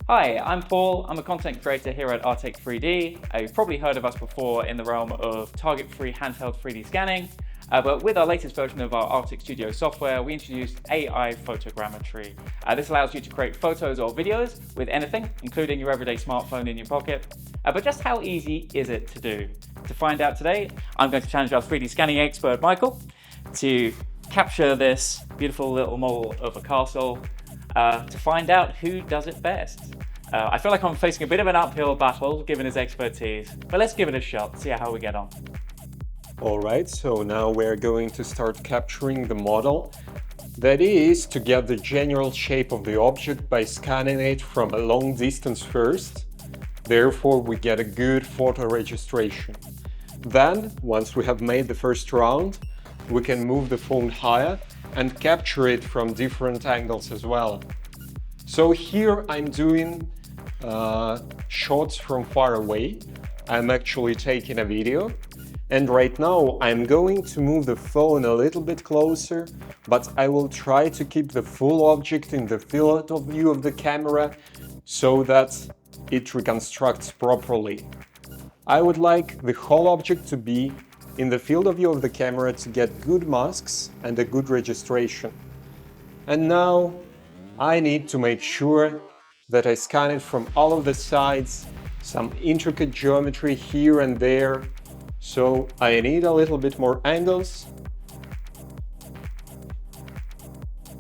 Hi, I'm Paul. I'm a content creator here at Artec 3D. You've probably heard of us before in the realm of target-free handheld 3D scanning, but with our latest version of our Artec Studio software, we introduced AI Photogrammetry. This allows you to create photos or videos with anything, including your everyday smartphone in your pocket. But just how easy is it to do? To find out today, I'm going to challenge our 3D scanning expert, Michael, to capture this beautiful little model of a castle to find out who does it best. I feel like I'm facing a bit of an uphill battle given his expertise, but let's give it a shot, see how we get on. Alright, so now we're going to start capturing the model. That is, to get the general shape of the object by scanning it from a long distance first. Therefore, we get a good photo registration. Then, once we have made the first round, we can move the phone higher and capture it from different angles as well. So here I'm doing shots from far away. I'm actually taking a video. And right now I'm going to move the phone a little bit closer, but I will try to keep the full object in the field of view of the camera so that it reconstructs properly. I would like the whole object to be in the field of view of the camera to get good masks and a good registration. And now I need to make sure that I scan it from all of the sides, some intricate geometry here and there. So I need a little bit more angles.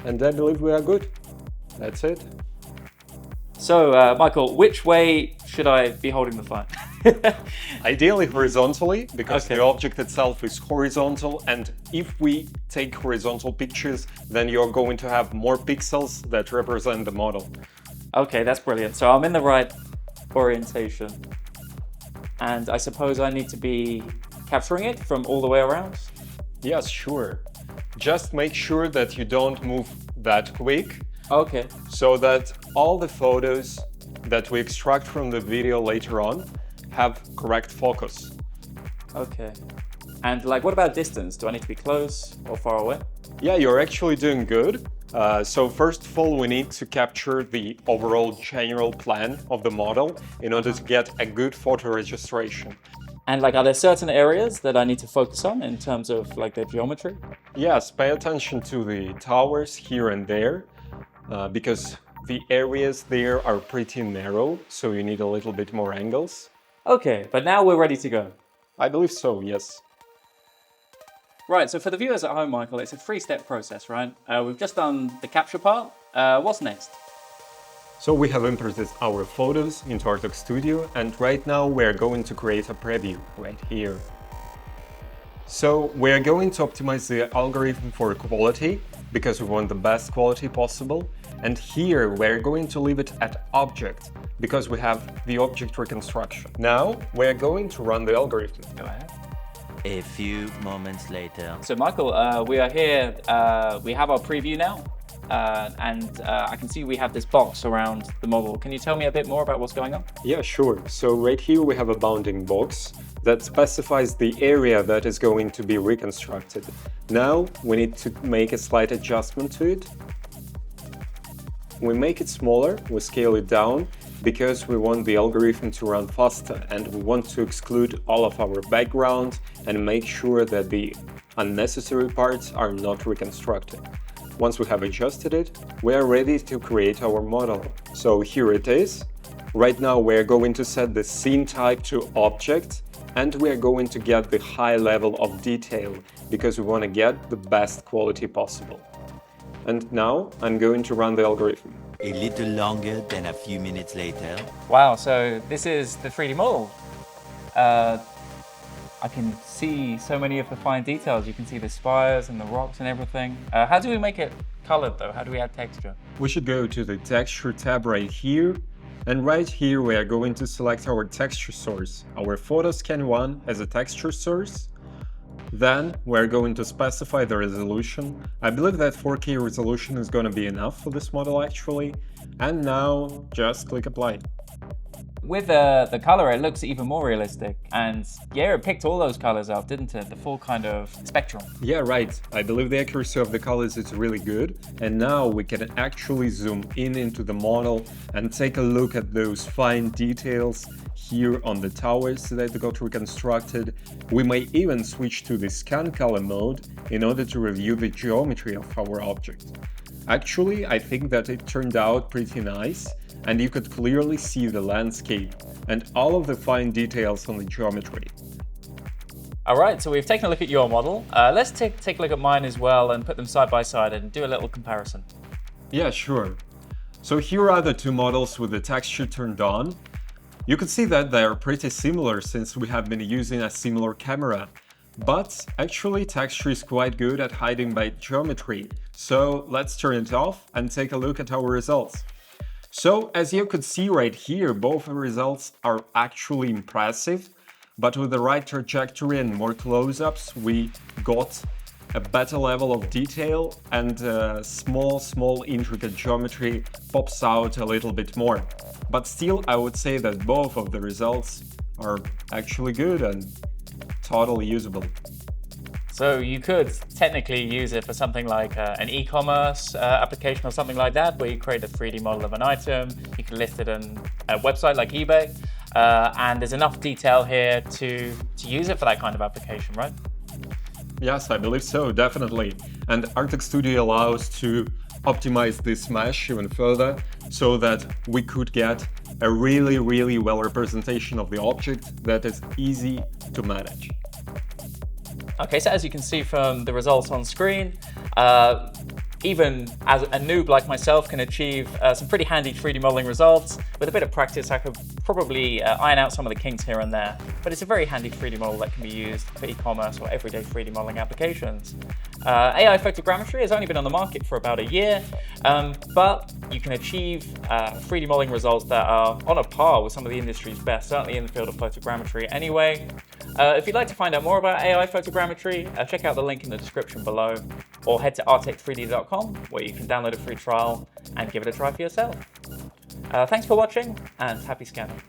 And I believe we are good. That's it. So, Michael, which way should I be holding the phone? Ideally horizontally, because Okay. the object itself is horizontal, and if we take horizontal pictures, then you're going to have more pixels that represent the model. Okay, that's brilliant. So I'm in the right orientation. And I suppose I need to be capturing it from all the way around? Yes, sure. Just make sure that you don't move that quick, Okay. so that all the photos that we extract from the video later on have correct focus. Okay. And like, what about distance? Do I need to be close or far away? Yeah, you're actually doing good. So first of all, we need to capture the overall general plan of the model in order to get a good photo registration. And like, are there certain areas that I need to focus on in terms of like the geometry? Yes, pay attention to the towers here and there, because the areas there are pretty narrow, so you need a little bit more angles. Okay, but now we're ready to go. I believe so, yes. Right, so for the viewers at home, Michael, it's a three-step process, right? We've just done the capture part. What's next? So we have imported our photos into Artec Studio, and right now we're going to create a preview right here. So we're going to optimize the algorithm for quality, because we want the best quality possible. And here we're going to leave it at object, because we have the object reconstruction. Now we're going to run the algorithm. Go ahead. A few moments later. So Michael, we are here, we have our preview now, and I can see we have this box around the model. Can you tell me a bit more about what's going on? Yeah, sure. So right here we have a bounding box that specifies the area that is going to be reconstructed. Now we need to make a slight adjustment to it. We make it smaller, we scale it down, because we want the algorithm to run faster and we want to exclude all of our background and make sure that the unnecessary parts are not reconstructed. Once we have adjusted it, we are ready to create our model. So here it is. Right now we're going to set the scene type to object, and we are going to get the high level of detail because we want to get the best quality possible. And now I'm going to run the algorithm. A little longer than a few minutes later. Wow, so this is the 3D model. I can see so many of the fine details. You can see the spires and the rocks and everything. How do we make it colored though? How do we add texture? We should go to the texture tab right here. And right here we are going to select our texture source, our Photoscan 1 as a texture source. Then we're going to specify the resolution. I believe that 4K resolution is going to be enough for this model actually. And now just click apply. With the color, it looks even more realistic. And yeah, it picked all those colors up, didn't it? The full kind of spectrum. Yeah, right. I believe the accuracy of the colors is really good. And now we can actually zoom in into the model and take a look at those fine details here on the towers that got reconstructed. We may even switch to the scan color mode in order to review the geometry of our object. Actually, I think that it turned out pretty nice, and you could clearly see the landscape and all of the fine details on the geometry. All right, so we've taken a look at your model. Let's take a look at mine as well and put them side by side and do a little comparison. Yeah, sure. So here are the two models with the texture turned on. You can see that they are pretty similar since we have been using a similar camera. But actually texture is quite good at hiding by geometry. So let's turn it off and take a look at our results. So as you could see right here, both results are actually impressive, but with the right trajectory and more close-ups, we got a better level of detail, and small intricate geometry pops out a little bit more. But still, I would say that both of the results are actually good and totally usable. So you could technically use it for something like an e-commerce application or something like that, where you create a 3D model of an item, you can list it on a website like eBay, and there's enough detail here to use it for that kind of application, right? Yes, I believe so, definitely. And Artec Studio allows to optimize this mesh even further so that we could get a really well representation of the object that is easy to manage. Okay, so as you can see from the results on screen, even as a noob like myself can achieve some pretty handy 3D modeling results. With a bit of practice, I could probably iron out some of the kinks here and there, but it's a very handy 3D model that can be used for e-commerce or everyday 3D modeling applications. AI Photogrammetry has only been on the market for about a year, but you can achieve 3D modeling results that are on a par with some of the industry's best, certainly in the field of photogrammetry anyway. If you'd like to find out more about AI Photogrammetry, check out the link in the description below, or head to artec3d.com, where you can download a free trial and give it a try for yourself. Thanks for watching, and happy scanning.